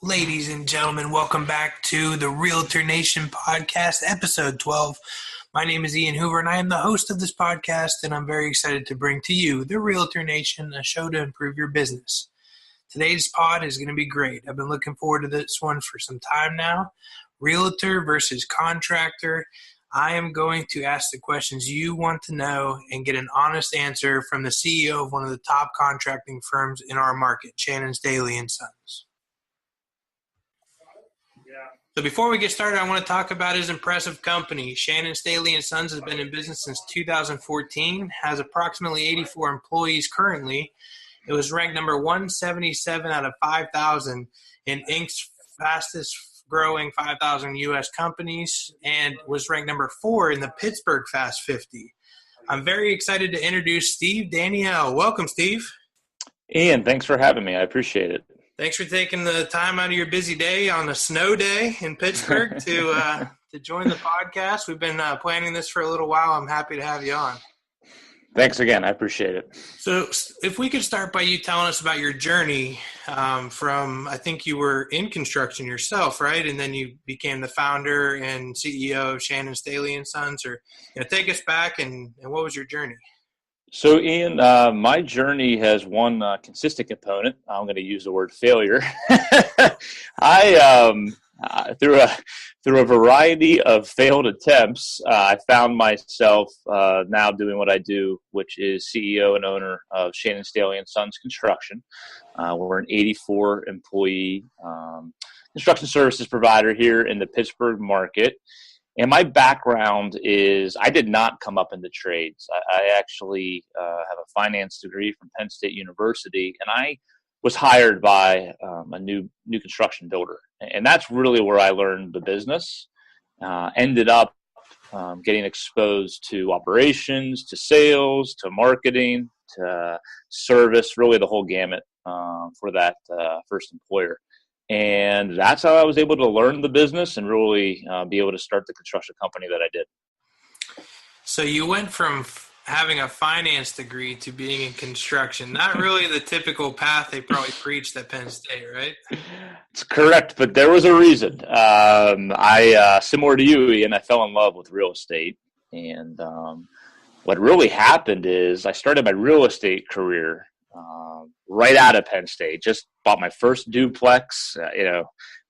Ladies and gentlemen, welcome back to the Realtor Nation podcast, episode 12. My name is Ian Hoover, and I am the host of this podcast, and I'm very excited to bring to you the Realtor Nation, a show to improve your business. Today's pod is going to be great. I've been looking forward to this one for some time now. Realtor versus contractor. I am going to ask the questions you want to know and get an honest answer from the CEO of one of the top contracting firms in our market, Shannon, Staley & Sons. So before we get started, I want to talk about his impressive company. Shannon, Staley & Sons has been in business since 2014, has approximately 84 employees currently. It was ranked number 177 out of 5,000 in Inc.'s fastest growing 5,000 U.S. companies and was ranked number 4 in the Pittsburgh Fast 50. I'm very excited to introduce Steve Daniele. Welcome, Steve. Ian, thanks for having me. I appreciate it. Thanks for taking the time out of your busy day on a snow day in Pittsburgh to join the podcast. We've been planning this for a little while. I'm happy to have you on. Thanks again. I appreciate it. So if we could start by you telling us about your journey from, I think you were in construction yourself, right? And then you became the founder and CEO of Shannon, Staley & Sons. Or take us back and what was your journey? So, Ian, my journey has one consistent component. I'm going to use the word failure. Through a variety of failed attempts, I found myself now doing what I do, which is CEO and owner of Shannon, Staley & Sons Construction. We're an 84 employee construction services provider here in the Pittsburgh market. And my background is I did not come up in the trades. I actually have a finance degree from Penn State University, and I was hired by a new construction builder. And that's really where I learned the business. Ended up getting exposed to operations, to sales, to marketing, to service, really the whole gamut for that first employer. And that's how I was able to learn the business and really be able to start the construction company that I did. So you went from having a finance degree to being in construction. Not really the typical path they probably preached at Penn State, right? It's correct, but there was a reason. I similar to you, Ian, I fell in love with real estate. And what really happened is I started my real estate career right out of Penn State. Just bought my first duplex.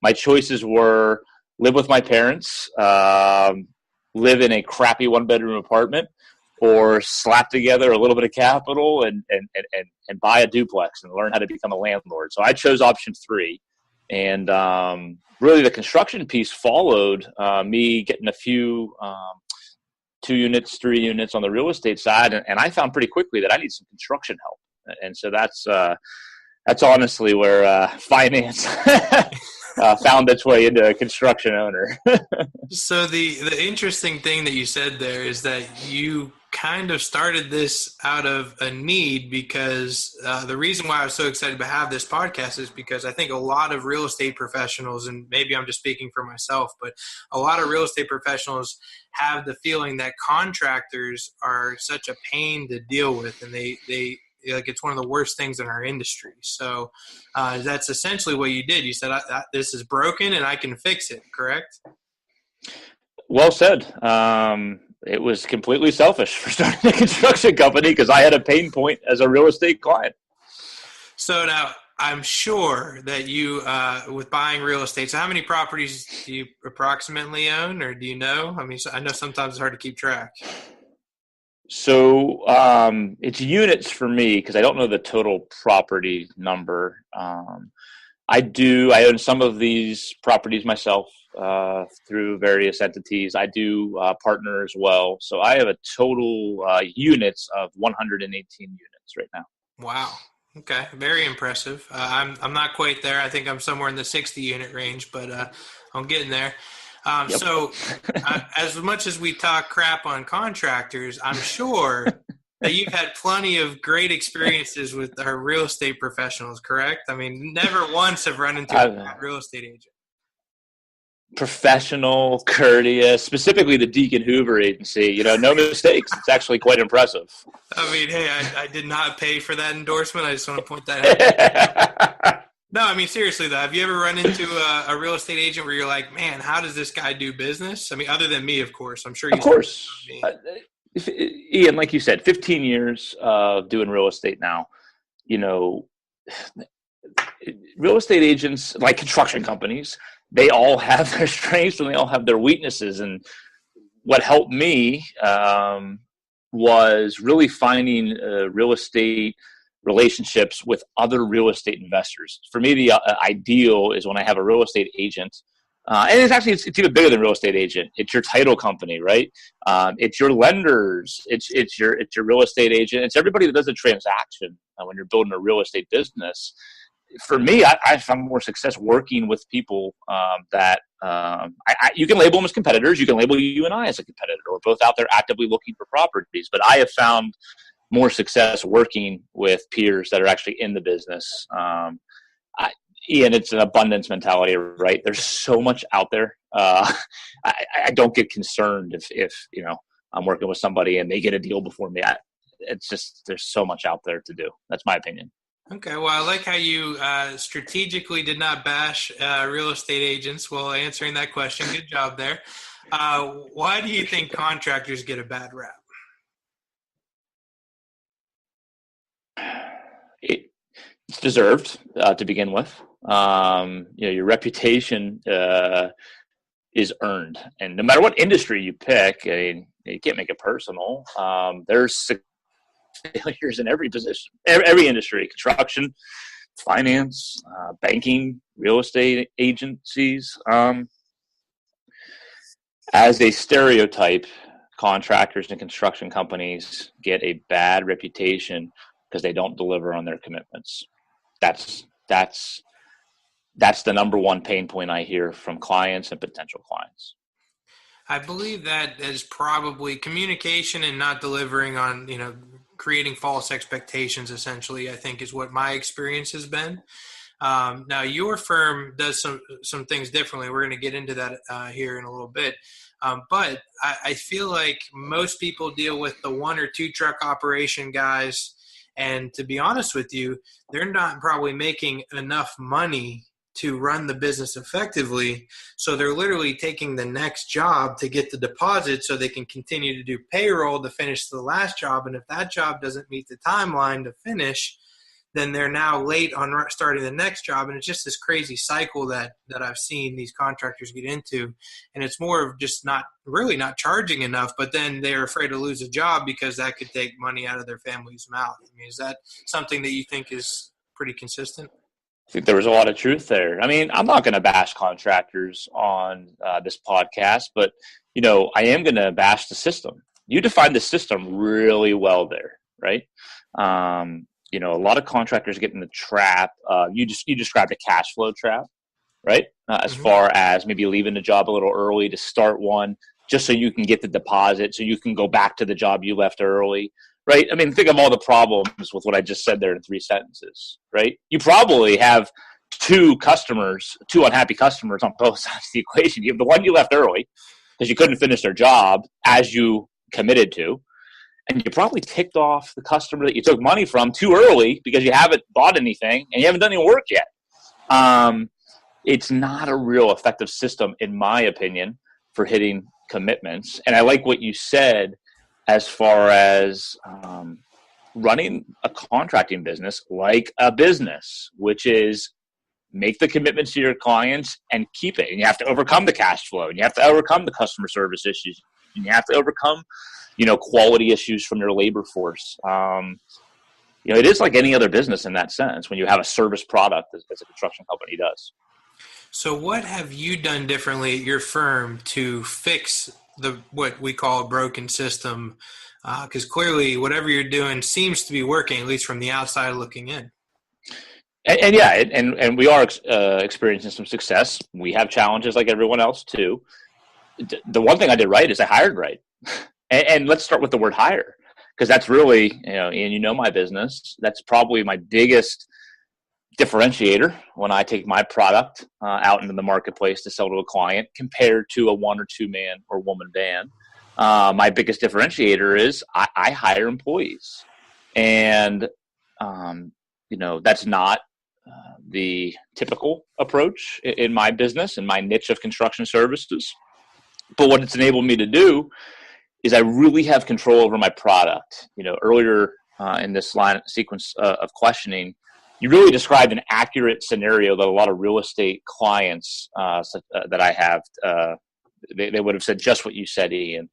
My choices were live with my parents, live in a crappy one-bedroom apartment, or slap together a little bit of capital and buy a duplex and learn how to become a landlord. So I chose option 3. And really the construction piece followed me getting a few 2 units, 3 units on the real estate side. And I found pretty quickly that I need some construction help. And so that's honestly where finance found its way into a construction owner. So the interesting thing that you said there is that you kind of started this out of a need, because the reason why I was so excited to have this podcast is because I think a lot of real estate professionals, and maybe I'm just speaking for myself, but a lot of real estate professionals have the feeling that contractors are such a pain to deal with, and they like it's one of the worst things in our industry. So that's essentially what you did. You said, this is broken and I can fix it, correct? Well said. It was completely selfish for starting a construction company because I had a pain point as a real estate client. So now I'm sure that you, with buying real estate, so how many properties do you approximately own, or do you know? I mean, I know sometimes it's hard to keep track. So it's units for me because I don't know the total property number. I own some of these properties myself through various entities. I do partner as well. So I have a total units of 118 units right now. Wow. Okay. Very impressive. I'm not quite there. I think I'm somewhere in the 60 unit range, but I'm getting there. Yep. So as much as we talk crap on contractors, I'm sure that you've had plenty of great experiences with our real estate professionals, correct? I mean, never once have run into a real estate agent. Professional, courteous, specifically the Deacon Hoover agency, no mistakes. It's actually quite impressive. I mean, hey, I did not pay for that endorsement. I just want to point that out. No, I mean, seriously though, have you ever run into a real estate agent where you're like, man, how does this guy do business? I mean, other than me, of course. I'm sure Of you see course. me. Ian, like you said, 15 years of doing real estate now, you know, real estate agents, like construction companies, they all have their strengths and they all have their weaknesses. And what helped me was really finding real estate relationships with other real estate investors. For me, the ideal is when I have a real estate agent. And it's even bigger than real estate agent. It's your title company, right? It's your lenders. It's your real estate agent. It's everybody that does a transaction when you're building a real estate business. For me, I found more success working with people that you can label them as competitors. You can label you and I as a competitor. We're both out there actively looking for properties. But I have found more success working with peers that are actually in the business. Ian, it's an abundance mentality, right? There's so much out there. I don't get concerned if I'm working with somebody and they get a deal before me. It's just there's so much out there to do. That's my opinion. Okay, well, I like how you strategically did not bash real estate agents while answering that question. Good job there. Why do you think contractors get a bad rap? It's deserved to begin with. Your reputation is earned, and no matter what industry you pick, I mean, you can't make it personal. There's failures in every position, every industry: construction, finance, banking, real estate agencies. As a stereotype, contractors and construction companies get a bad reputation because they don't deliver on their commitments. That's the number one pain point I hear from clients and potential clients. I believe that is probably communication and not delivering on, creating false expectations, essentially, I think is what my experience has been. Now, your firm does some things differently. We're going to get into that here in a little bit. But I feel like most people deal with the 1 or 2 truck operation guys. And to be honest with you, they're not probably making enough money to run the business effectively. So they're literally taking the next job to get the deposit so they can continue to do payroll to finish the last job. And if that job doesn't meet the timeline to finish, then they're now late on starting the next job. And it's just this crazy cycle that I've seen these contractors get into. And it's more of just not charging enough, but then they're afraid to lose a job because that could take money out of their family's mouth. I mean, is that something that you think is pretty consistent? I think there was a lot of truth there. I mean, I'm not going to bash contractors on this podcast, but, I am going to bash the system. You defined the system really well there, right? A lot of contractors get in the trap. You described a cash flow trap, right? As far as maybe leaving the job a little early to start one, just so you can get the deposit, so you can go back to the job you left early, right? I mean, think of all the problems with what I just said there in 3 sentences, right? You probably have 2 unhappy customers on both sides of the equation. You have the one you left early because you couldn't finish their job as you committed to. And you probably ticked off the customer that you took money from too early because you haven't bought anything and you haven't done any work yet. It's not a real effective system, in my opinion, for hitting commitments. And I like what you said as far as running a contracting business like a business, which is make the commitments to your clients and keep it. And you have to overcome the cash flow, and you have to overcome the customer service issues, and you have to overcome quality issues from your labor force. It is like any other business in that sense when you have a service product as a construction company does. So what have you done differently at your firm to fix what we call a broken system? Because clearly whatever you're doing seems to be working, at least from the outside looking in. And we are experiencing some success. We have challenges like everyone else too. The one thing I did right is I hired right. And let's start with the word hire, because that's really, and my business, that's probably my biggest differentiator when I take my product out into the marketplace to sell to a client compared to a 1 or 2 man or woman band. My biggest differentiator is I hire employees. And, that's not the typical approach in my business, in my niche of construction services. But what it's enabled me to do is I really have control over my product. Earlier in this line sequence of questioning, you really described an accurate scenario that a lot of real estate clients that I have, they would have said just what you said, Ian.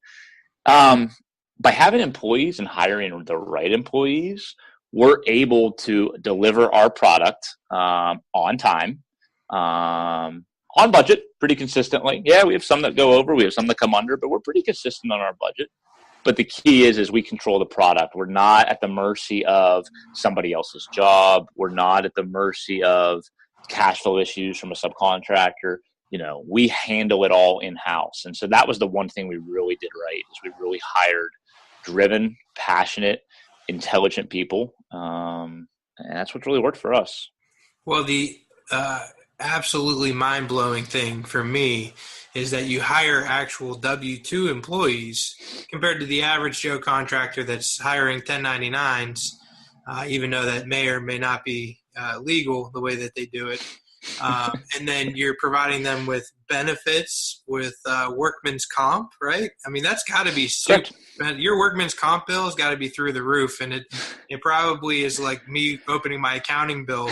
By having employees and hiring the right employees, we're able to deliver our product on time, on budget pretty consistently. Yeah, we have some that go over, we have some that come under, but we're pretty consistent on our budget. But the key is we control the product. We're not at the mercy of somebody else's job. We're not at the mercy of cash flow issues from a subcontractor. We handle it all in-house. And so that was the one thing we really did right, is we really hired driven, passionate, intelligent people. And that's what really worked for us. Well, the absolutely mind-blowing thing for me is that you hire actual W-2 employees compared to the average Joe contractor that's hiring 1099s, even though that may or may not be legal the way that they do it. And then you're providing them with benefits, with workman's comp, right? I mean, that's got to be super. Your workman's comp bill has got to be through the roof, and it probably is like me opening my accounting bill.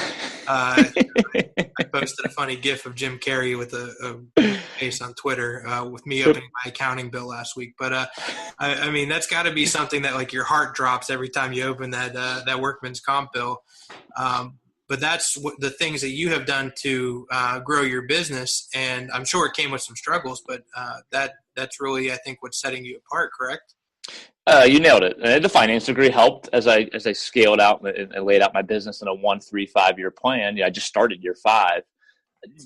I posted a funny GIF of Jim Carrey with a face on Twitter with me opening my accounting bill last week. But I mean, that's got to be something that like your heart drops every time you open that workman's comp bill. But that's the things that you have done to grow your business, and I'm sure it came with some struggles, but that's really, I think, what's setting you apart, correct? You nailed it. The finance degree helped as I scaled out and laid out my business in a 1, 3, 5 year plan. I just started year 5.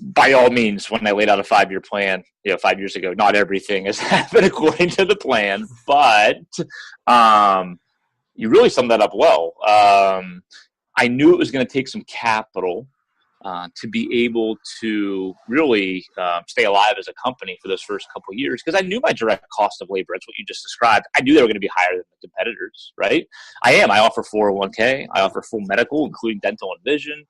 By all means, when I laid out a 5-year plan, 5 years ago, not everything has happened according to the plan, but you really summed that up well. I knew it was going to take some capital to be able to really stay alive as a company for those first couple of years, because I knew my direct cost of labor. That's what you just described. I knew they were going to be higher than the competitors, right? I offer 401k. I offer full medical, including dental and vision.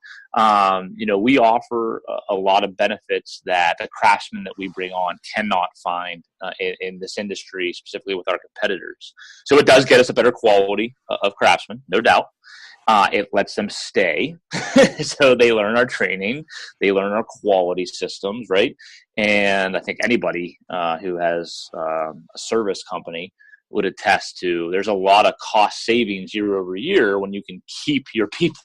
We offer a lot of benefits that the craftsmen that we bring on cannot find in this industry, specifically with our competitors. So it does get us a better quality of craftsmen, no doubt. It lets them stay. So they learn our training, they learn our quality systems, right? And I think anybody who has a service company would attest to there's a lot of cost savings year over year when you can keep your people.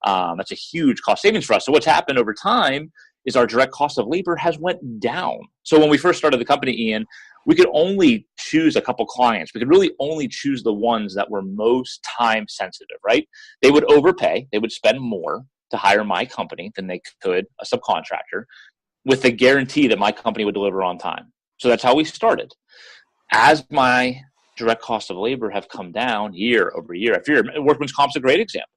That's a huge cost savings for us. So what's happened over time is our direct cost of labor has went down. So when we first started the company, Ian, we could only choose a couple clients. We could really only choose the ones that were most time sensitive, right? They would overpay. They would spend more to hire my company than they could a subcontractor, with the guarantee that my company would deliver on time. So that's how we started. As my direct cost of labor have come down year over year, workman's comp's a great example.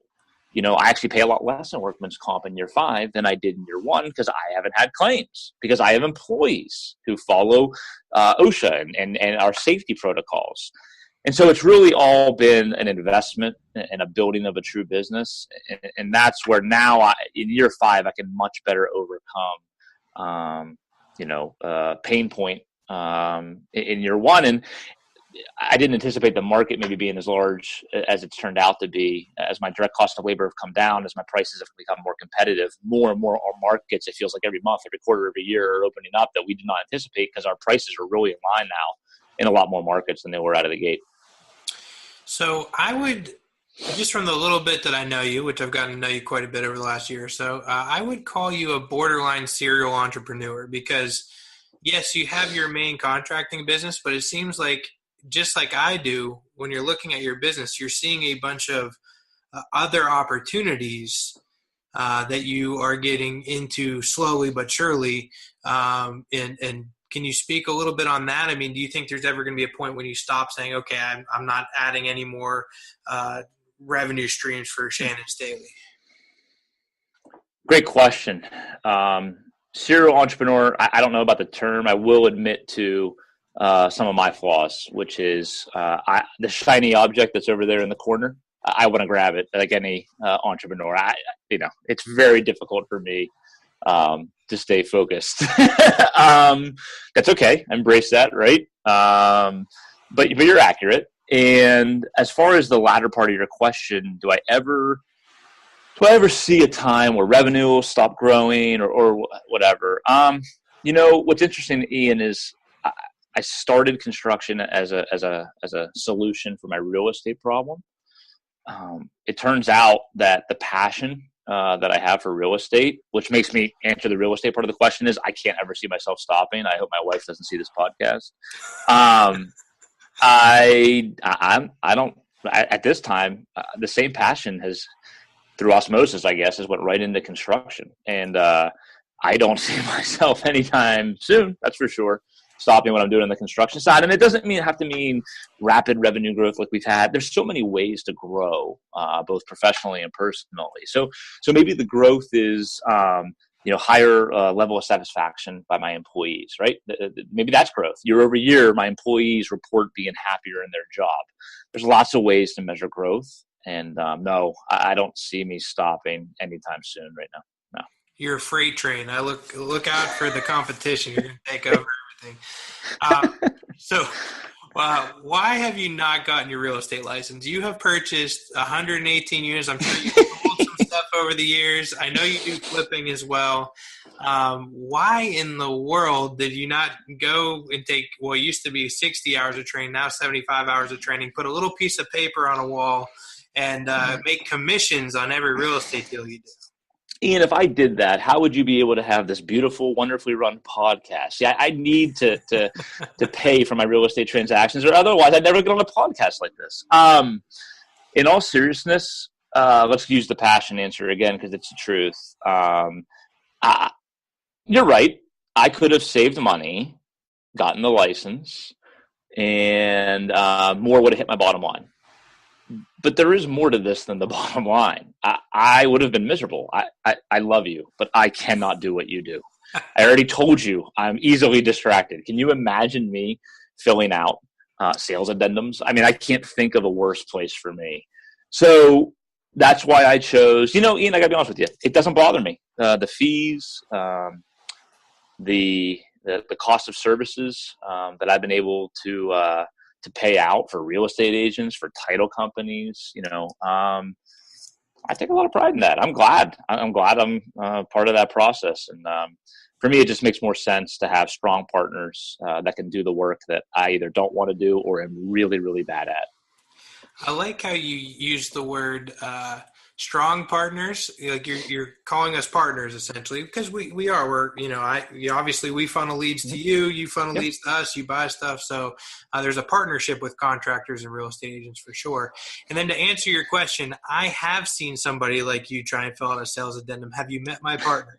I actually pay a lot less in workman's comp in year 5 than I did in year 1 because I haven't had claims, because I have employees who follow OSHA and our safety protocols. And so it's really all been an investment and a building of a true business. And that's where now in year 5, I can much better overcome, pain point in year 1. And I didn't anticipate the market maybe being as large as it's turned out to be. As my direct cost of labor have come down, as my prices have become more competitive, more and more our markets, it feels like every month, every quarter, every year are opening up that we did not anticipate, because our prices are really in line now in a lot more markets than they were out of the gate. So I would, just from the little bit that I know you, which I've gotten to know you quite a bit over the last year or so, I would call you a borderline serial entrepreneur, because yes, you have your main contracting business, but it seems like, just like I do, when you're looking at your business, you're seeing a bunch of other opportunities that you are getting into slowly but surely. And can you speak a little bit on that? I mean, do you think there's ever going to be a point when you stop saying, okay, I'm not adding any more revenue streams for Shannon Staley? Great question. Serial entrepreneur, I don't know about the term. I will admit to some of my flaws, which is the shiny object that's over there in the corner. I want to grab it like any entrepreneur. It's very difficult for me to stay focused. That's okay. Embrace that, right? But you're accurate. And as far as the latter part of your question, do I ever see a time where revenue will stop growing or whatever? What's interesting, Ian, is I started construction as a solution for my real estate problem. It turns out that the passion that I have for real estate, which makes me answer the real estate part of the question, is I can't ever see myself stopping. I hope my wife doesn't see this podcast. I don't at this time. The same passion has, through osmosis, I guess, has went right into construction, and I don't see myself anytime soon. That's for sure. Stopping what I'm doing on the construction side. And it doesn't have to mean rapid revenue growth like we've had. There's so many ways to grow, both professionally and personally. So maybe the growth is, higher level of satisfaction by my employees, right? Maybe that's growth. Year over year, my employees report being happier in their job. There's lots of ways to measure growth. And no, I don't see me stopping anytime soon right now. No. You're a freight train. I look out for the competition. You're going to take over everything. So why have you not gotten your real estate license? You have purchased 118 units. I'm sure you've sold some stuff over the years. I know you do flipping as well. Why in the world did you not go and take what used to be 60 hours of training, now 75 hours of training, put a little piece of paper on a wall, and make commissions on every real estate deal you do? Ian, if I did that, how would you be able to have this beautiful, wonderfully run podcast? See, I need to pay for my real estate transactions, or otherwise I'd never get on a podcast like this. In all seriousness, let's use the passion answer again because it's the truth. You're right. I could have saved money, gotten the license, and more would have hit my bottom line. But there is more to this than the bottom line. I would have been miserable. I love you, but I cannot do what you do. I already told you I'm easily distracted. Can you imagine me filling out sales addendums? I mean, I can't think of a worse place for me. So that's why I chose, Ian, I got to be honest with you. It doesn't bother me. The fees, the cost of services that I've been able to pay out for real estate agents, for title companies, I take a lot of pride in that. I'm glad I'm part of that process. And for me, it just makes more sense to have strong partners that can do the work that I either don't want to do or am really, really bad at. I like how you use the word strong partners. Like you're calling us partners essentially, because we are. Obviously we funnel leads to you. You funnel leads to us. You buy stuff. So there's a partnership with contractors and real estate agents for sure. And then to answer your question, I have seen somebody like you try and fill out a sales addendum. Have you met my partner?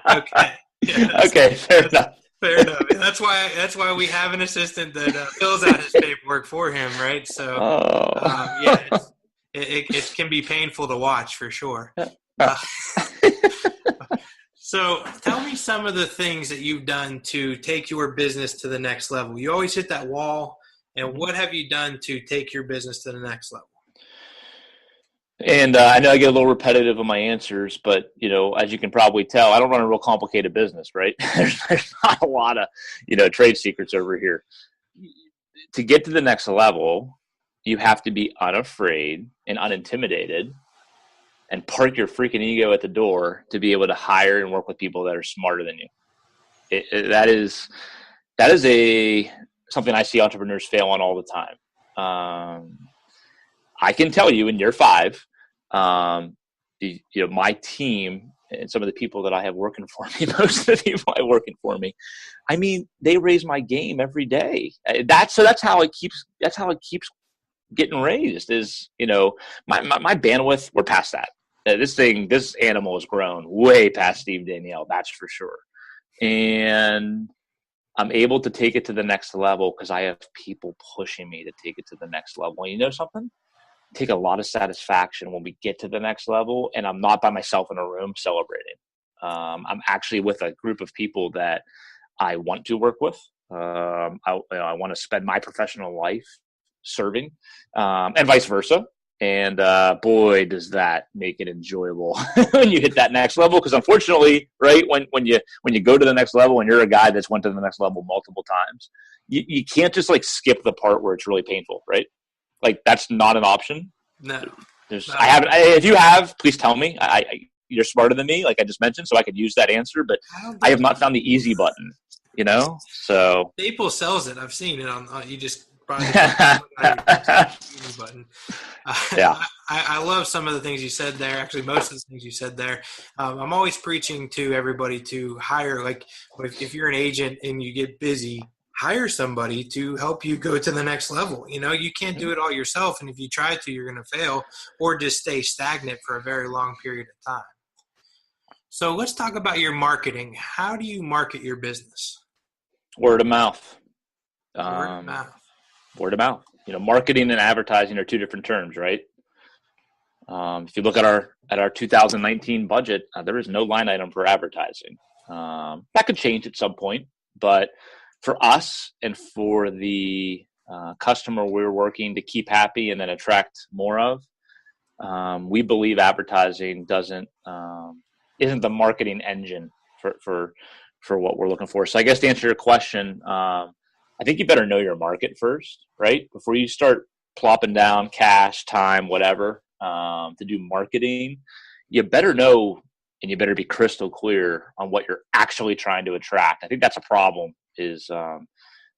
Okay. Yeah, okay. Fair enough. Fair enough. And that's why we have an assistant that fills out his paperwork for him, right? So, it can be painful to watch for sure. So, tell me some of the things that you've done to take your business to the next level. You always hit that wall, and what have you done to take your business to the next level? And I know I get a little repetitive in my answers, but, as you can probably tell, I don't run a real complicated business, right? There's not a lot of, trade secrets over here. To get to the next level, you have to be unafraid and unintimidated and park your freaking ego at the door to be able to hire and work with people that are smarter than you. That is something I see entrepreneurs fail on all the time. I can tell you in year 5, my team and some of the people that I have working for me, most of the people I have working for me, I mean, they raise my game every day. That's how it keeps getting raised is, my bandwidth, we're past that. This animal has grown way past Steve Daniele, that's for sure. And I'm able to take it to the next level because I have people pushing me to take it to the next level. And you know something? Take a lot of satisfaction when we get to the next level, and I'm not by myself in a room celebrating. I'm actually with a group of people that I want to work with. I want to spend my professional life serving, and vice versa. And boy, does that make it enjoyable when you hit that next level. Because unfortunately, right, when you go to the next level and you're a guy that's went to the next level multiple times, you can't just like skip the part where it's really painful, right? Like that's not an option. No. I haven't. If you have, please tell me. You're smarter than me, like I just mentioned, so I could use that answer. But I have not found the easy button. So Staples sells it. I've seen it on. You just buy the easy button. Yeah. I love some of the things you said there. Actually, most of the things you said there. I'm always preaching to everybody to hire. Like if you're an agent and you get busy, hire somebody to help you go to the next level. You can't do it all yourself. And if you try to, you're going to fail or just stay stagnant for a very long period of time. So let's talk about your marketing. How do you market your business? Word of mouth. Word of mouth. Word of mouth. Marketing and advertising are two different terms, right? If you look at our 2019 budget, there is no line item for advertising. That could change at some point, but for us and for the customer we're working to keep happy and then attract more of, we believe advertising isn't the marketing engine for what we're looking for. So I guess to answer your question, I think you better know your market first, right? Before you start plopping down cash, time, whatever, to do marketing, you better know and you better be crystal clear on what you're actually trying to attract. I think that's a problem is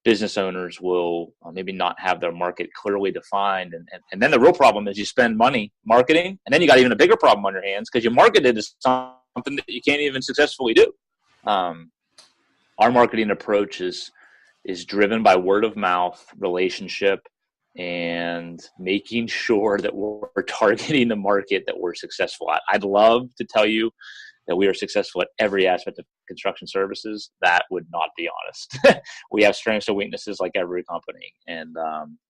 business owners will maybe not have their market clearly defined. And then the real problem is you spend money marketing, and then you got even a bigger problem on your hands because you marketed to something that you can't even successfully do. Our marketing approach is driven by word of mouth, relationship, and making sure that we're targeting the market that we're successful at. I'd love to tell you that we are successful at every aspect of construction services. That would not be honest. We have strengths and weaknesses like every company, and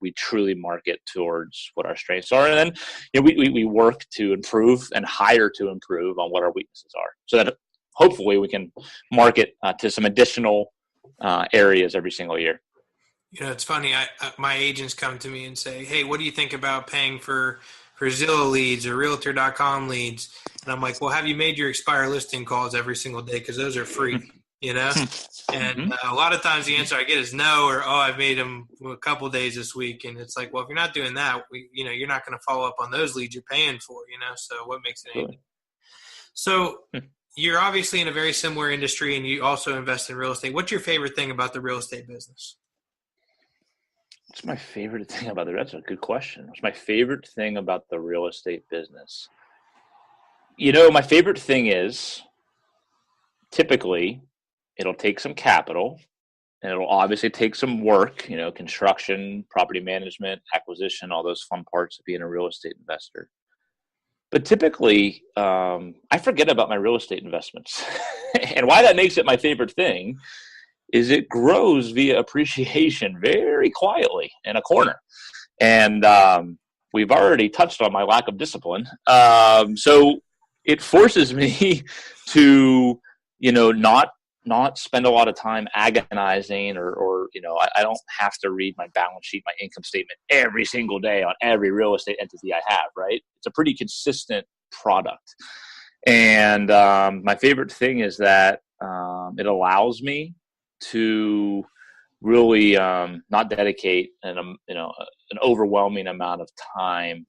we truly market towards what our strengths are. And then we work to improve and hire to improve on what our weaknesses are, so that hopefully we can market to some additional areas every single year. It's funny. My agents come to me and say, "Hey, what do you think about paying for Zillow leads or Realtor.com leads?" And I'm like, "Well, have you made your expire listing calls every single day? Because those are free, And a lot of times the answer I get is no, or I've made them a couple of days this week. And it's like, well, if you're not doing that, you're not going to follow up on those leads you're paying for. So what makes it any? So you're obviously in a very similar industry, and you also invest in real estate. What's your favorite thing about the real estate business? What's my favorite thing about that's a good question. What's my favorite thing about the real estate business? My favorite thing is typically it'll take some capital and it'll obviously take some work, construction, property management, acquisition, all those fun parts of being a real estate investor. But typically, I forget about my real estate investments. And why that makes it my favorite thing is it grows via appreciation very quietly in a corner. And we've already touched on my lack of discipline. So it forces me to, not spend a lot of time agonizing or I don't have to read my balance sheet, my income statement every single day on every real estate entity I have, right? It's a pretty consistent product. And my favorite thing is that it allows me to really not dedicate an overwhelming amount of time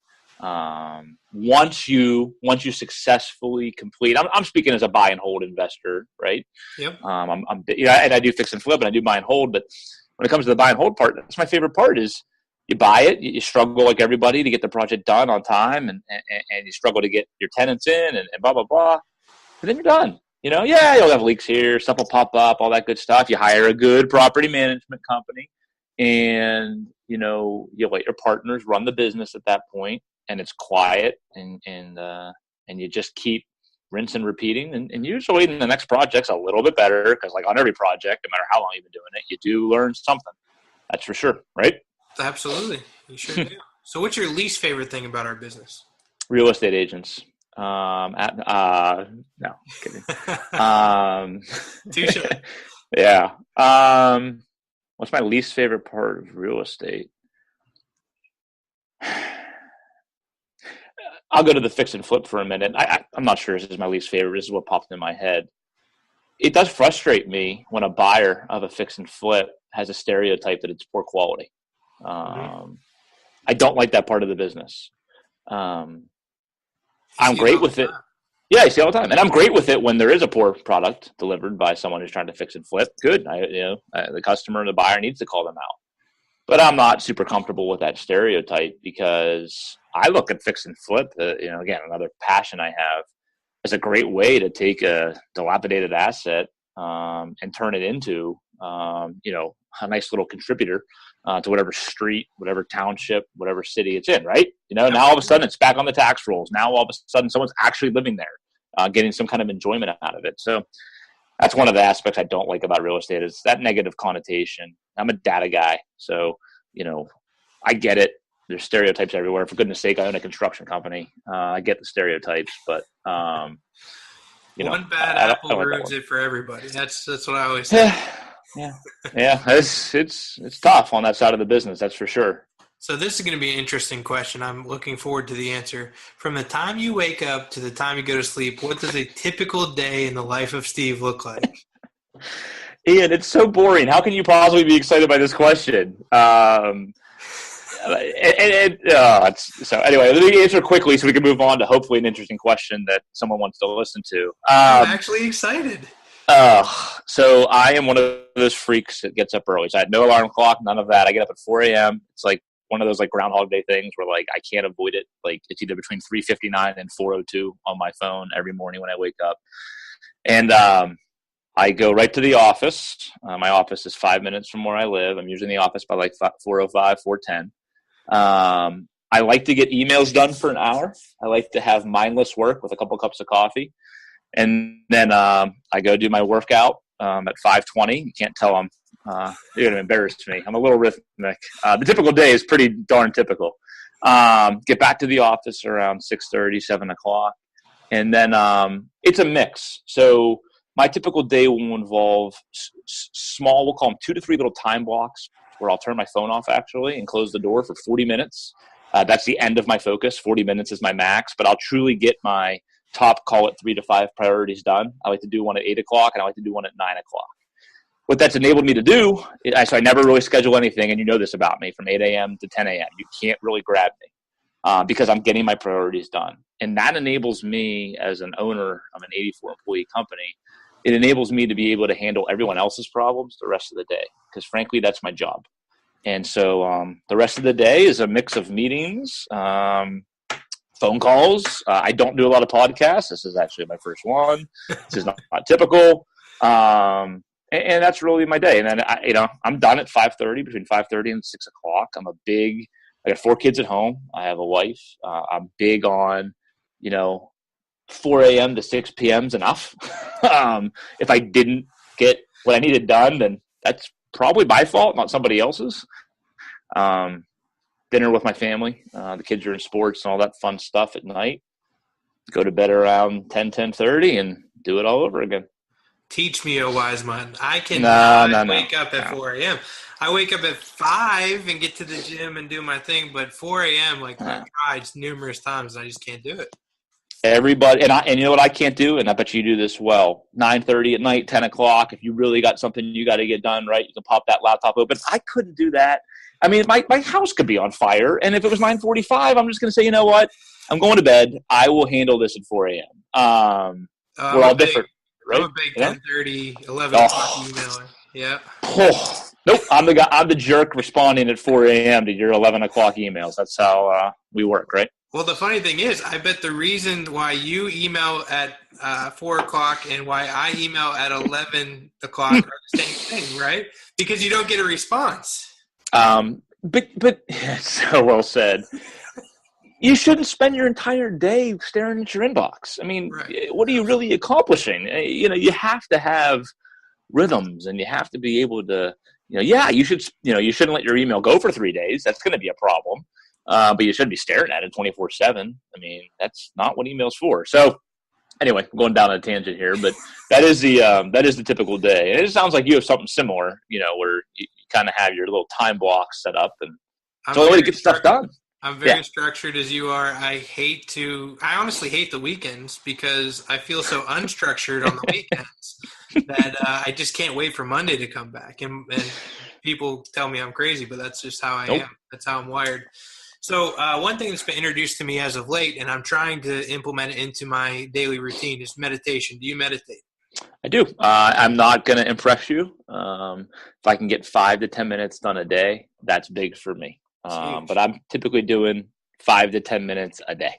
once you successfully complete. I'm speaking as a buy and hold investor, right? Yep. And I do fix and flip and I do buy and hold, but when it comes to the buy and hold part, that's my favorite part. Is you buy it, you struggle like everybody to get the project done on time, and you struggle to get your tenants in and blah blah blah, but then you're done. You'll have leaks here, stuff will pop up, all that good stuff. You hire a good property management company, and you let your partners run the business at that point, and it's quiet, and you just keep rinse and repeating, and usually the next project's a little bit better because, like on every project, no matter how long you've been doing it, you do learn something. That's for sure, right? Absolutely, you sure do. So, what's your least favorite thing about our business? Real estate agents. No, kidding. Touche. Yeah. What's my least favorite part of real estate? I'll go to the fix and flip for a minute. I'm not sure this is my least favorite. This is what popped in my head. It does frustrate me when a buyer of a fix and flip has a stereotype that it's poor quality. I don't like that part of the business. I'm great with it. Yeah, I see all the time. And I'm great with it when there is a poor product delivered by someone who's trying to fix and flip. Good. The customer and the buyer needs to call them out. But I'm not super comfortable with that stereotype because I look at fix and flip, again, another passion I have, as a great way to take a dilapidated asset and turn it into, a nice little contributor to whatever street, whatever township, whatever city it's in, right? Now all of a sudden it's back on the tax rolls. Now all of a sudden someone's actually living there, getting some kind of enjoyment out of it. So that's one of the aspects I don't like about real estate is that negative connotation. I'm a data guy, so, I get it. There's stereotypes everywhere. For goodness sake, I own a construction company. I get the stereotypes, but one bad apple ruins it for everybody. That's what I always say. Yeah. It's tough on that side of the business. That's for sure. So this is going to be an interesting question. I'm looking forward to the answer. From the time you wake up to the time you go to sleep, what does a typical day in the life of Steve look like? Ian, it's so boring. How can you possibly be excited by this question? So anyway, let me answer quickly so we can move on to hopefully an interesting question that someone wants to listen to. I'm actually excited. So I am one of those freaks that gets up early. So I had no alarm clock, none of that. I get up at 4 a.m. It's like one of those like Groundhog Day things where like I can't avoid it. Like it's either between 3:59 and 4:02 on my phone every morning when I wake up. And I go right to the office. My office is 5 minutes from where I live. I'm usually in the office by like 4:05, 4:10. I like to get emails done for an hour. I like to have mindless work with a couple cups of coffee. And then I go do my workout at 5:20. You can't tell you're going to embarrass me. I'm a little rhythmic. The typical day is pretty darn typical. Get back to the office around 6:30, 7 o'clock. And then it's a mix. So my typical day will involve small, we'll call them 2 to 3 little time blocks where I'll turn my phone off actually and close the door for 40 minutes. That's the end of my focus. 40 minutes is my max, but I'll truly get my top, call it 3 to 5 priorities done. I like to do one at 8 o'clock and I like to do one at 9 o'clock. What that's enabled me to do, so I never really schedule anything, and you know this about me, from 8 a.m. to 10 a.m. You can't really grab me because I'm getting my priorities done. And that enables me as an owner of an 84-employee company, it enables me to be able to handle everyone else's problems the rest of the day because, frankly, that's my job. And so the rest of the day is a mix of meetings, phone calls. I don't do a lot of podcasts. This is actually my first one. This is not typical. And that's really my day. And then, I'm done at 5:30, between 5:30 and 6 o'clock. I got 4 kids at home. I have a wife. I'm big on, 4 a.m. to 6 p.m. is enough. If I didn't get what I needed done, then that's probably my fault, not somebody else's. Dinner with my family. The kids are in sports and all that fun stuff at night. Go to bed around 10:30 and do it all over again. Teach me, O wise man. I cannot wake up at 4 a.m. I wake up at 5 and get to the gym and do my thing, but 4 a.m., I've tried numerous times, and I just can't do it. Everybody, and you know what I can't do, and I bet you do this well, 9:30 at night, 10 o'clock, if you really got something you got to get done, right, you can pop that laptop open. I couldn't do that. I mean, my house could be on fire, and if it was 9:45, I'm just going to say, you know what, I'm going to bed. I will handle this at 4 a.m. We're all different, right? I'm a big 10:30, 11 o'clock emailer. Yeah. Oh, nope, I'm the jerk responding at 4 a.m. to your 11 o'clock emails. That's how we work, right? Well, the funny thing is, I bet the reason why you email at 4 o'clock and why I email at 11 o'clock are the same thing, right? Because you don't get a response. But so well said. You shouldn't spend your entire day staring at your inbox. I mean, right. What are you really accomplishing? You have to have rhythms, and you have to be able to, you shouldn't let your email go for 3 days. That's going to be a problem. But you shouldn't be staring at it 24/7. I mean, that's not what email's for. So anyway, I'm going down a tangent here, but that is the typical day. And it sounds like you have something similar, where you kind of have your little time blocks set up, and it's the only way to get stuff done. I'm Yeah. very structured as you are. I honestly hate the weekends because I feel so unstructured on the weekends that I just can't wait for Monday to come back. And people tell me I'm crazy, but that's just how I Nope. am. That's how I'm wired. So one thing that's been introduced to me as of late, and I'm trying to implement it into my daily routine, is meditation. Do you meditate? I do. I'm not going to impress you. If I can get 5 to 10 minutes done a day, that's big for me. It's But huge. I'm typically doing 5 to 10 minutes a day.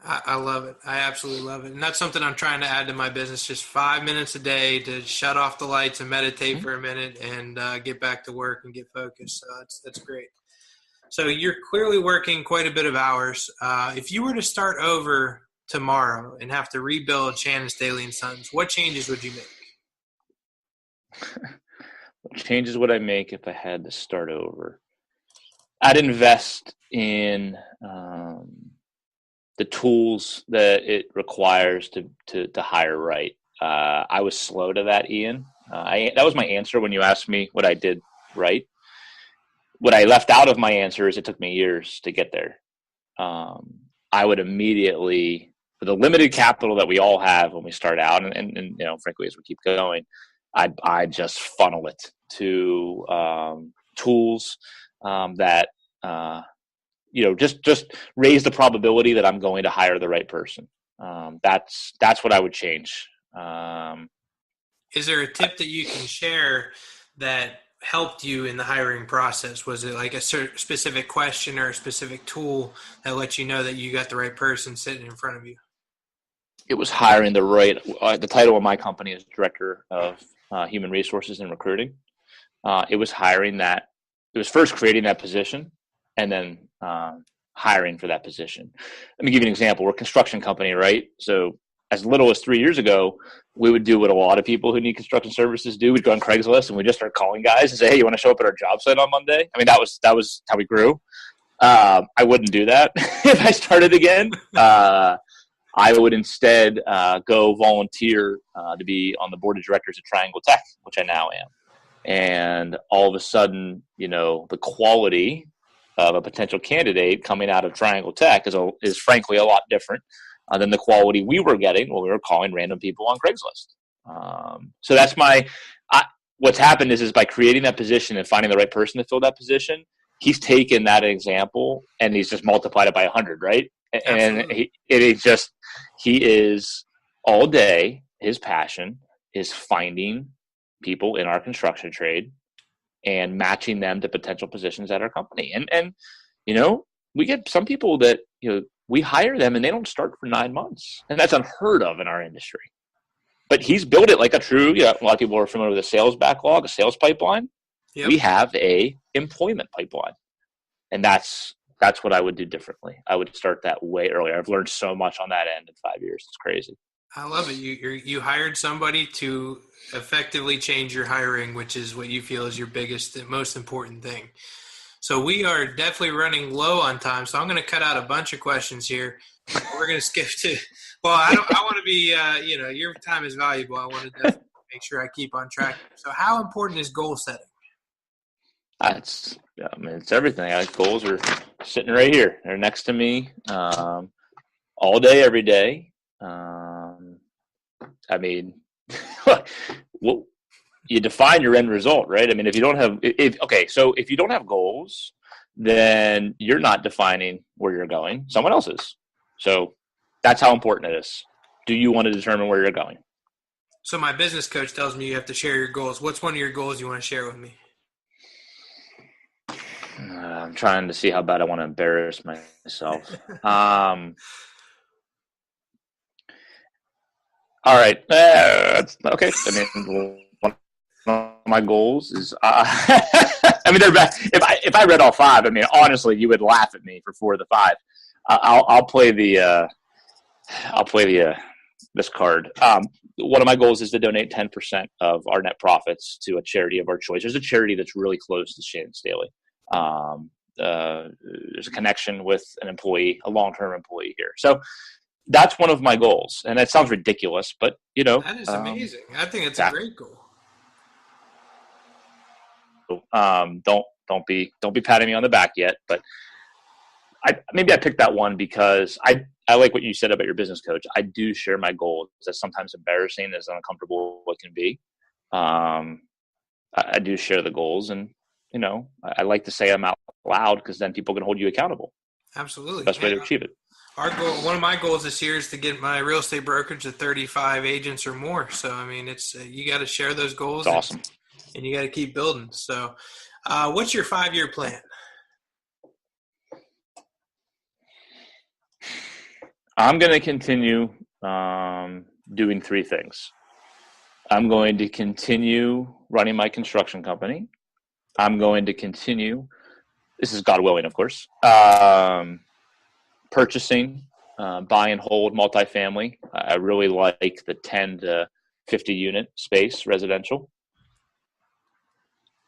I love it. I absolutely love it. And that's something I'm trying to add to my business, just 5 minutes a day to shut off the lights and meditate Mhm. for a minute and get back to work and get focused. So that's great. So you're clearly working quite a bit of hours. If you were to start over tomorrow and have to rebuild Shannon, Staley, and Sons, what changes would you make? What changes would I make if I had to start over? I'd invest in the tools that it requires to hire right. I was slow to that, Ian. That was my answer when you asked me what I did right. What I left out of my answer is it took me years to get there. Um, I would immediately, for the limited capital that we all have when we start out, and frankly, as we keep going, I just funnel it to tools that just raise the probability that I'm going to hire the right person. That's what I would change. Is there a tip that you can share that helped you in the hiring process? Was it like a specific question or a specific tool that let you know that you got the right person sitting in front of you? It was hiring the right. The title of my company is Director of Human Resources and Recruiting. It was hiring that. It was first creating that position, and then hiring for that position. Let me give you an example. We're a construction company, right? So as little as 3 years ago, we would do what a lot of people who need construction services do. We'd go on Craigslist and we just start calling guys and say, "Hey, you want to show up at our job site on Monday?" I mean, that was how we grew. I wouldn't do that if I started again. I would instead go volunteer to be on the board of directors at Triangle Tech, which I now am. And all of a sudden, the quality of a potential candidate coming out of Triangle Tech is frankly a lot different than the quality we were getting when we were calling random people on Craigslist. So that's what's happened is by creating that position and finding the right person to fill that position, he's taken that example and he's just multiplied it by 100, right? And Absolutely. he is all day, his passion is finding people in our construction trade and matching them to potential positions at our company. And we get some people that we hire them and they don't start for 9 months, and that's unheard of in our industry. But he's built it like a true. A lot of people are familiar with a sales backlog, a sales pipeline. Yep. We have a employment pipeline, and that's what I would do differently. I would start that way earlier. I've learned so much on that end in 5 years. It's crazy. I love it. You hired somebody to effectively change your hiring, which is what you feel is your biggest and most important thing. So we are definitely running low on time. So I'm going to cut out a bunch of questions here. We're going to skip to. Well, I want to be. Your time is valuable. I want to definitely make sure I keep on track. So how important is goal setting? It's everything. Goals are sitting right here. They're next to me all day, every day. Well, you define your end result, right? I mean, if you don't have, if you don't have goals, then you're not defining where you're going. Someone else is. So that's how important it is. Do you want to determine where you're going? So my business coach tells me you have to share your goals. What's one of your goals you want to share with me? I'm trying to see how bad I want to embarrass myself. All right. Okay. I mean, one of my goals is, they're bad. If I read all five, honestly, you would laugh at me for 4 of the 5. I'll play this card. One of my goals is to donate 10% of our net profits to a charity of our choice. There's a charity that's really close to Shannon Staley. There's a connection with an employee, a long-term employee here. So that's one of my goals. And that sounds ridiculous, but That is amazing. I think it's a great goal. Don't be patting me on the back yet, but maybe I picked that one because I like what you said about your business coach. I do share my goals. That's sometimes embarrassing, as uncomfortable as it can be. I do share the goals, and I like to say them out loud because then people can hold you accountable. Absolutely. Best way to achieve it. Our goal, one of my goals this year is to get my real estate brokerage to 35 agents or more. So, I mean, it's you got to share those goals. It's awesome. And you got to keep building. So, what's your 5-year plan? I'm going to continue doing 3 things. I'm going to continue running my construction company. I'm going to continue, this is God willing, of course, purchasing, buy and hold multifamily. I really like the 10 to 50 unit space residential.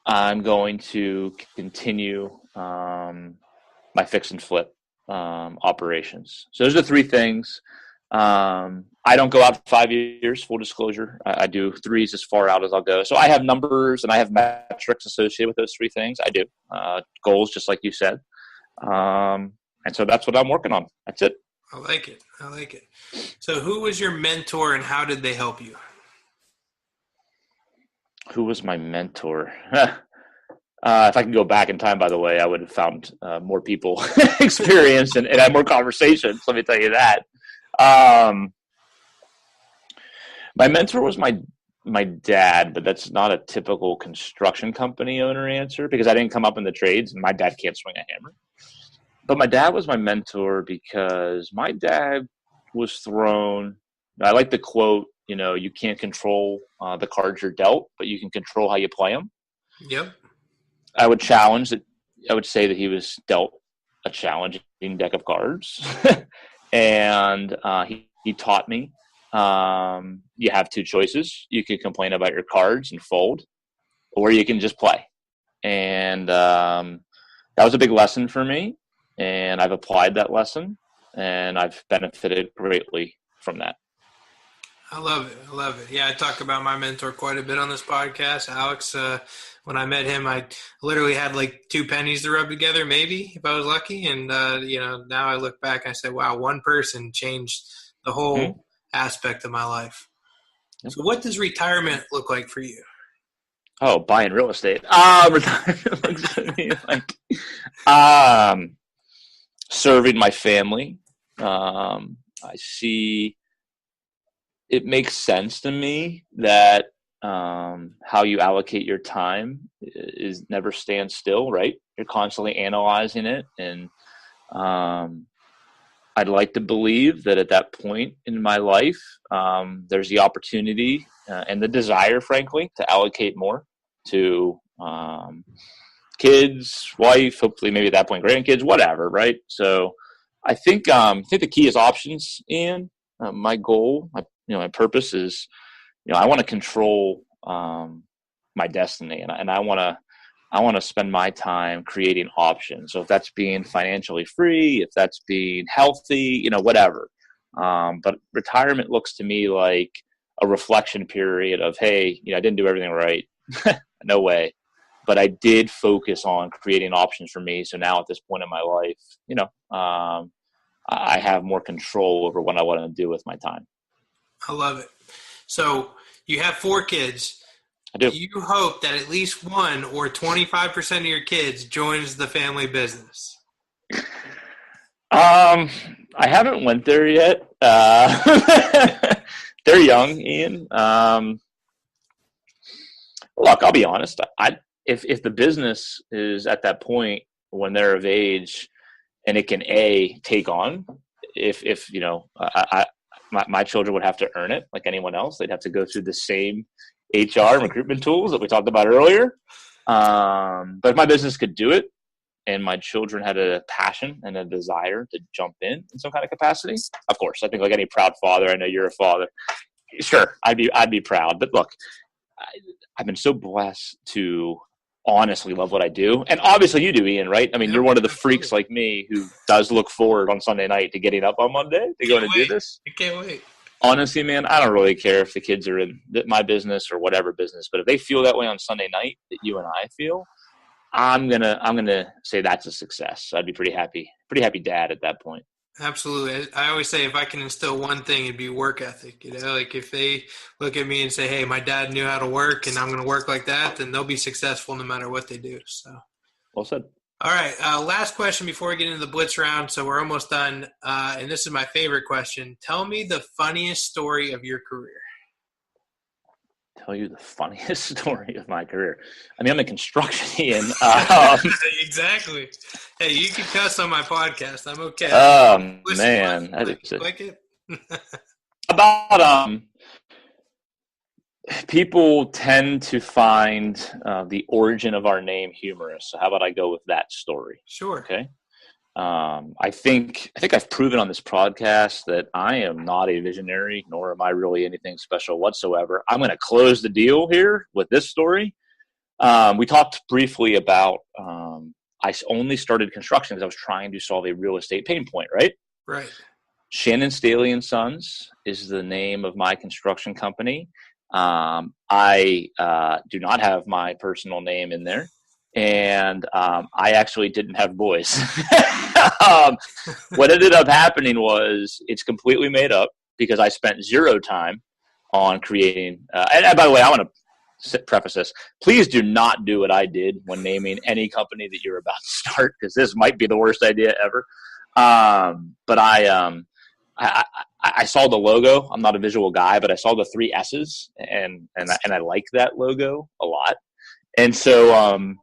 I'm going to continue my fix and flip operations. So those are the 3 things. I don't go out 5 years, full disclosure. I do 3s as far out as I'll go. So I have numbers and I have metrics associated with those 3 things. I do. Goals, just like you said. And so that's what I'm working on. That's it. I like it. So who was your mentor and how did they help you? Who was my mentor? If I could go back in time, by the way, I would have found more people experienced and had more conversations. Let me tell you that. My mentor was my dad, but that's not a typical construction company owner answer because I didn't come up in the trades and my dad can't swing a hammer. But my dad was my mentor because my dad was thrown. I like the quote, you can't control the cards you're dealt, but you can control how you play them. Yep. I would challenge that. I would say that he was dealt a challenging deck of cards. And he taught me you have 2 choices. You can complain about your cards and fold, or you can just play. And that was a big lesson for me. And I've applied that lesson, and I've benefited greatly from that. I love it. Yeah, I talk about my mentor quite a bit on this podcast. Alex, when I met him, I literally had like 2 pennies to rub together, maybe, if I was lucky. And, now I look back and I say, wow, one person changed the whole aspect of my life. So what does retirement look like for you? Oh, buying real estate. Retirement looks to me like serving my family. I see it makes sense to me that how you allocate your time is never stand still, right? You're constantly analyzing it. And I'd like to believe that at that point in my life, there's the opportunity and the desire, frankly, to allocate more to kids, wife, hopefully maybe at that point, grandkids, whatever, right? So I think the key is options, Ian. My goal, my purpose is, I want to control my destiny, and I want to spend my time creating options. So if that's being financially free, if that's being healthy, whatever. But retirement looks to me like a reflection period of, hey, I didn't do everything right. No way. But I did focus on creating options for me. So now at this point in my life, I have more control over what I want to do with my time. I love it. So you have 4 kids. I do. You hope that at least 1 or 25% of your kids joins the family business. I haven't went there yet. They're young, Ian. Look, I'll be honest. If the business is at that point when they're of age and it can take on, my children would have to earn it like anyone else. They'd have to go through the same HR recruitment tools that we talked about earlier. But if my business could do it and my children had a passion and a desire to jump in some kind of capacity, of course, I think like any proud father, I know you're a father. Sure, I'd be proud. But look, I've been so blessed to honestly love what I do. And obviously you do, Ian, right? I mean, you're one of the freaks like me who does look forward on Sunday night to getting up on Monday to go and do this. I can't wait. Honestly, man, I don't really care if the kids are in my business or whatever business, but if they feel that way on Sunday night that you and I feel, I'm gonna say that's a success. So I'd be pretty happy dad at that point. Absolutely. I always say if I can instill one thing, it'd be work ethic. Like if they look at me and say, hey, my dad knew how to work and I'm going to work like that, then they'll be successful no matter what they do. So, well said. All right. Last question before we get into the blitz round. So we're almost done. And this is my favorite question. Tell me the funniest story of your career. Tell you the funniest story of my career. I mean, I'm in construction, Ian. Exactly. Hey, you can cuss on my podcast. I'm okay. Oh, man. Click it. About people tend to find the origin of our name humorous. So how about I go with that story? Sure. Okay. I think I've proven on this podcast that I am not a visionary, nor am I really anything special whatsoever. I'm going to close the deal here with this story. We talked briefly about I only started construction because I was trying to solve a real estate pain point, right? Right. Shannon, Staley and Sons is the name of my construction company. I do not have my personal name in there. And I actually didn't have boys. What ended up happening was it's completely made up because I spent zero time on creating. And by the way, I want to preface this. Please do not do what I did when naming any company that you're about to start, because this might be the worst idea ever. But I saw the logo. I'm not a visual guy, but I saw the 3 S's, and I like that logo a lot. And so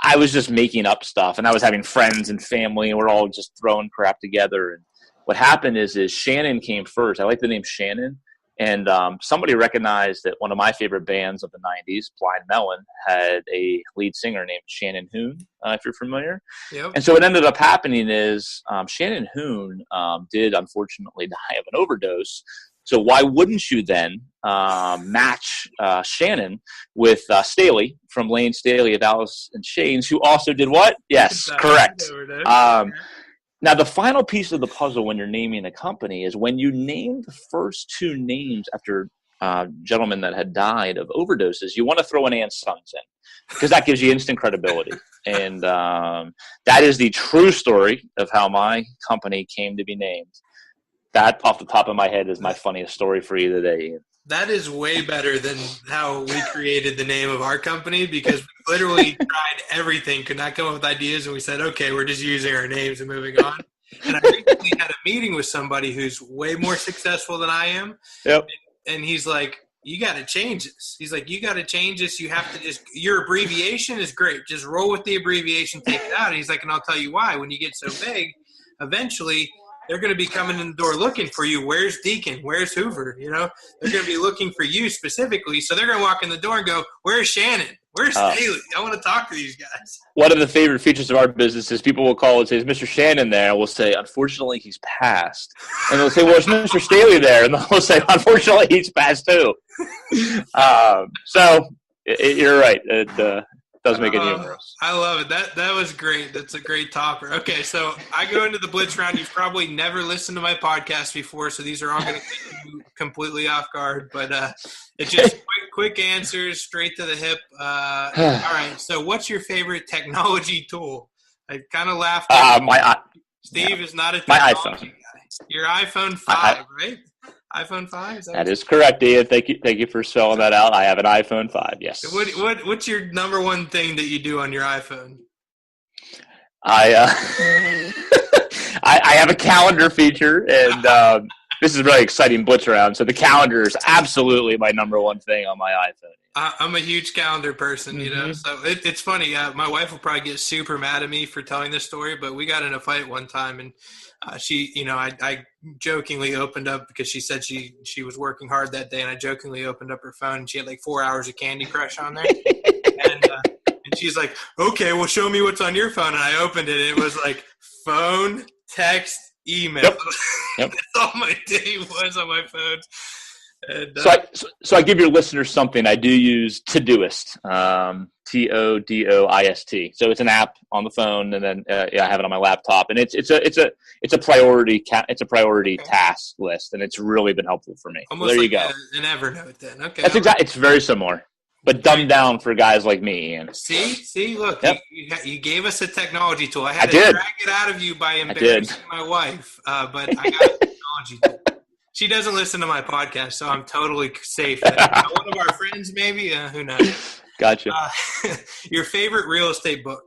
I was just making up stuff, and I was having friends and family, and we're all just throwing crap together. And what happened is Shannon came first. I like the name Shannon. And somebody recognized that one of my favorite bands of the 90s, Blind Melon, had a lead singer named Shannon Hoon, if you're familiar. Yep. And so what ended up happening is Shannon Hoon did unfortunately die of an overdose. So why wouldn't you then match Shannon with Staley from Lane Staley of Alice in Chains, who also did what? Yes, correct. Now, the final piece of the puzzle when you're naming a company is when you name the first 2 names after gentlemen that had died of overdoses, you want to throw an and sons in because that gives you instant credibility. And that is the true story of how my company came to be named. That, off the top of my head, is my funniest story for you today. That is way better than how we created the name of our company, because we literally tried everything, could not come up with ideas, and we said, okay, we're just using our names and moving on. And I recently had a meeting with somebody who's way more successful than I am. Yep. And he's like, you got to change this. He's like, you got to change this. You have to your abbreviation is great. Just roll with the abbreviation, take it out. And he's like, and I'll tell you why. When you get so big, eventually – they're going to be coming in the door looking for you. Where's Deacon? Where's Hoover? They're going to be looking for you specifically. So they're going to walk in the door and go, where's Shannon? Where's Staley? I want to talk to these guys. One of the favorite features of our business is people will call and say, is Mr. Shannon there? And we'll say, unfortunately, he's passed. And they'll say, well, is Mr. Staley there? And they'll say, unfortunately, he's passed too. So you're right. It does make it humorous. I love it. That was great. That's a great topper. Okay, so I go into the blitz round. You've probably never listened to my podcast before, so these are all going to get you completely off guard. But it's just quick answers, straight to the hip. All right, so what's your favorite technology tool? I kind of laughed. Steve is not a technology guy. Your iPhone 5, right? iPhone 5? That is correct, Ian. Thank you for spelling that out. I have an iPhone 5, yes. What's your number one thing that you do on your iPhone? I have a calendar feature, and this is a really exciting blitz round. So the calendar is absolutely my number one thing on my iPhone. I'm a huge calendar person, so it's funny. My wife will probably get super mad at me for telling this story, but we got in a fight one time, and she, I jokingly opened up because she said she was working hard that day, and I jokingly opened up her phone, and she had like 4 hours of Candy Crush on there. And she's like, okay, well, show me what's on your phone. And I opened it, and it was like phone, text, email. Yep. That's all my day was on my phone. And, so I give your listeners something. I do use Todoist, Todoist. So it's an app on the phone, and then I have it on my laptop, and it's a priority task list, and it's really been helpful for me. Almost so there like you go. An Evernote, then. Okay. That's exactly. It's very similar. but dumbed down for guys like me, Ian. See, look, Yep. you gave us a technology tool. I had to drag it out of you by embarrassing my wife, but I got a technology tool. She doesn't listen to my podcast, so I'm totally safe. One of our friends, maybe? Who knows? Gotcha. Your favorite real estate book?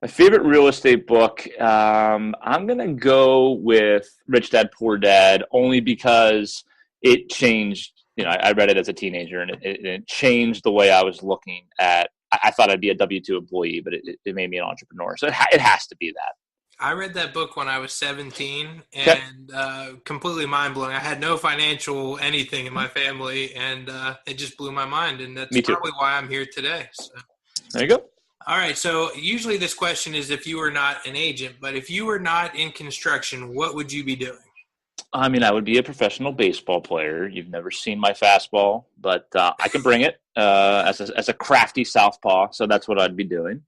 My favorite real estate book, I'm going to go with Rich Dad, Poor Dad, only because it changed. I read it as a teenager, and it changed the way I was looking at. I thought I'd be a W-2 employee, but it made me an entrepreneur. So it has to be that. I read that book when I was 17, and completely mind-blowing. I had no financial anything in my family, and it just blew my mind, and that's probably why I'm here today. So. There you go. All right, so usually this question is if you were not an agent, but if you were not in construction, what would you be doing? I mean, I would be a professional baseball player. You've never seen my fastball, but I can bring it as a crafty southpaw, so that's what I'd be doing.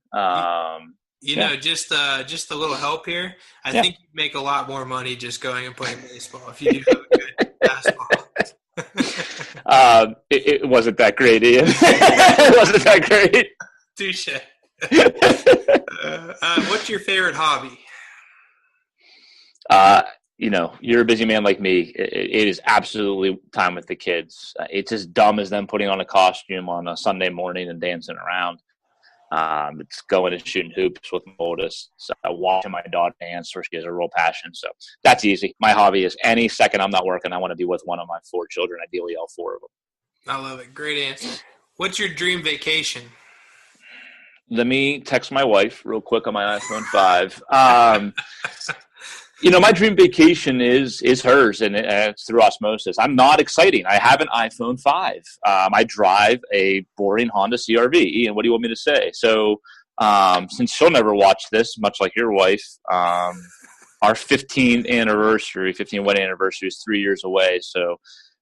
Just a little help here. I think you'd make a lot more money just going and playing baseball if you do have a good fastball. It wasn't that great, Ian. It wasn't that great. Touche. What's your favorite hobby? You're a busy man like me. It is absolutely time with the kids. It's as dumb as them putting on a costume on a Sunday morning and dancing around. It's going and shooting hoops with my oldest. So watching my daughter dance, where she has a real passion. So that's easy. My hobby is any second I'm not working, I want to be with one of my 4 children, ideally all 4 of them. I love it. Great answer. What's your dream vacation? Let me text my wife real quick on my iPhone 5. My dream vacation is hers, and it's through osmosis. I'm not exciting. I have an iPhone 5. I drive a boring Honda CR-V. Ian, what do you want me to say? So since she'll never watch this, much like your wife, our 15th wedding anniversary is 3 years away. So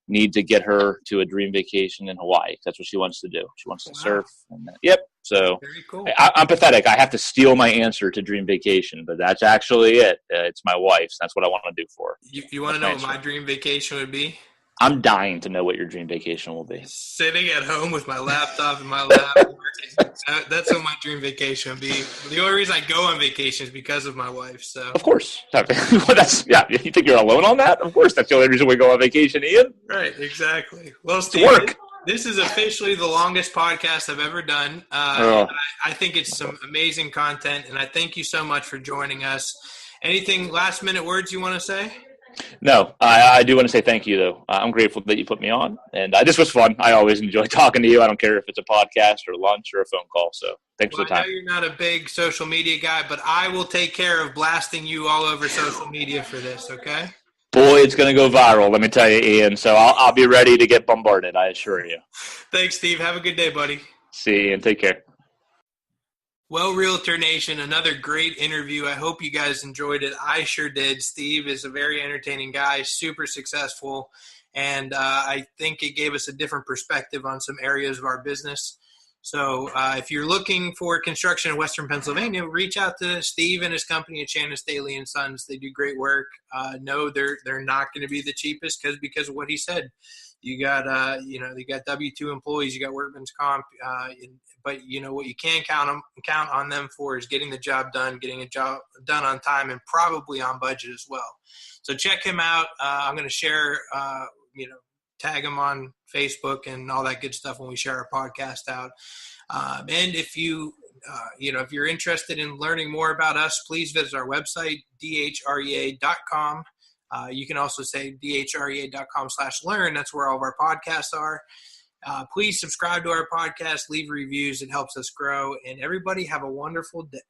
need to get her to a dream vacation in Hawaii. That's what she wants to do. She wants to surf. And, yep. So very cool. I'm pathetic. I have to steal my answer to dream vacation, but that's actually it. It's my wife's. That's what I want to do for her. You want to know what my dream vacation would be? I'm dying to know what your dream vacation will be. Sitting at home with my laptop in my lap. That's what my dream vacation would be. The only reason I go on vacation is because of my wife. So of course. You think you're alone on that? Of course. That's the only reason we go on vacation, Ian. Right. Exactly. Well, Steve, this is officially the longest podcast I've ever done. I think it's some amazing content, and I thank you so much for joining us. Anything last minute words you want to say? No, I do want to say thank you, though. I'm grateful that you put me on, and this was fun. I always enjoy talking to you. I don't care if it's a podcast or lunch or a phone call, so thanks for the time. I know you're not a big social media guy, but I will take care of blasting you all over social media for this, okay? Boy, it's going to go viral, let me tell you, Ian, so I'll be ready to get bombarded, I assure you. Thanks, Steve. Have a good day, buddy. See you, and take care. Well, Realtor Nation, another great interview. I hope you guys enjoyed it. I sure did. Steve is a very entertaining guy, super successful, and I think it gave us a different perspective on some areas of our business. So if you're looking for construction in Western Pennsylvania, reach out to Steve and his company at Shannon, Staley and Sons. They do great work. No, they're not going to be the cheapest because of what he said. You got you got W-2 employees, you got workman's comp, but what you can count on them for is getting the job done, getting a job done on time, and probably on budget as well. So check him out. I'm going to share, tag him on Facebook and all that good stuff when we share our podcast out. And if if you're interested in learning more about us, please visit our website, dhrea.com. You can also say dhrea.com/learn. That's where all of our podcasts are. Please subscribe to our podcast, leave reviews. It helps us grow. And everybody have a wonderful day.